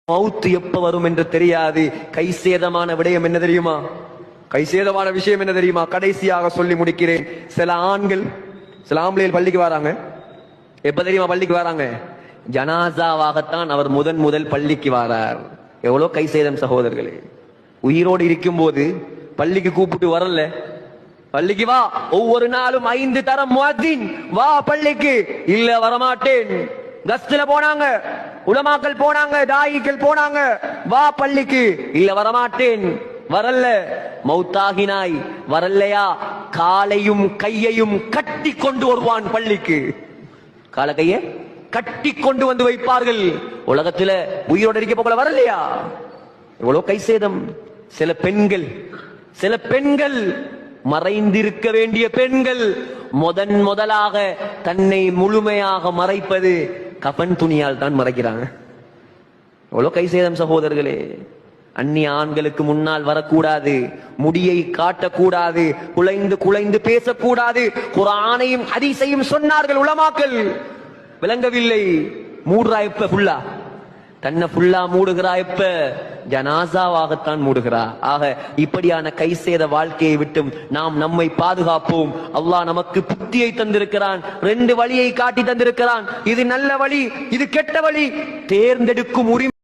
மவுத் எப்ப வரும் என்று தெரியாது. கைசேதமான விடயம் என்ன தெரியுமா? கைசேதமான விஷயம் என்ன தெரியுமா? கடைசியாக சொல்லி முடிக்கிறேன். சில ஆண்கள், சில ஆம்பளைகள் பள்ளிக்கு வராங்க. எப்ப தெரியுமா பள்ளிக்கு வராங்க? ஜனாசாவாகத்தான் அவர் முதல் பள்ளிக்கு வாரார். எவ்வளவு கைசேதம் சகோதரர்களே! உயிரோடு இருக்கும் போது பள்ளிக்கு கூப்பிட்டு வரல, பள்ளிக்கு வா, ஒவ்வொரு நாளும் 5 தரம் முஅத்தின், வா பள்ளிக்கு. இல்ல வரமாட்டேன். கஸ்துல போனாங்க, உலமாக்கள் போனாங்க, தாயிகள் போனாங்க, வா பள்ளிக்கு. இல்ல வரமாட்டேன். வரல. மௌத்தாகினாய், வரலையா? காலையும் கையையும் கட்டி கொண்டு வருவான் பள்ளிக்கு. கால கைய கட்டி கொண்டு வந்து வைப்பார்கள். உலகத்துல உயிரோடு இருக்க போல வரலையா? எவ்வளவு கைசேதம்! சில பெண்கள் மறைந்திருக்க வேண்டிய பெண்கள் முதலாக தன்னை முழுமையாக மறைப்பது கஃன் துணியால் தான் மறைக்கிறாங்க. எவ்வளவு கைசேதம் சகோதரர்களே! அந்நிய ஆண்களுக்கு முன்னால் வரக்கூடாது, முடியை காட்டக்கூடாது, குலைந்து பேசக்கூடாது. குர்ஆனையும் ஹதீஸையும் சொன்னார்கள் உலமாக்கள். விளங்கவில்லை. மூடுறா எப்ப? ஃபுல்லா தன்னை ஃபுல்லா மூடுகிறா எப்ப? ஜனாசாவாகத்தான் மூடுகிறா. ஆக இப்படியான கைசேத வாழ்க்கையை விட்டும் நாம் நம்மை பாதுகாப்போம். அல்லாஹ் நமக்கு புத்தியை தந்திருக்கிறான், 2 வழியை காட்டி தந்திருக்கிறான். இது நல்ல வழி, இது கெட்ட வழி. தேர்ந்தெடுக்கும் உரிமை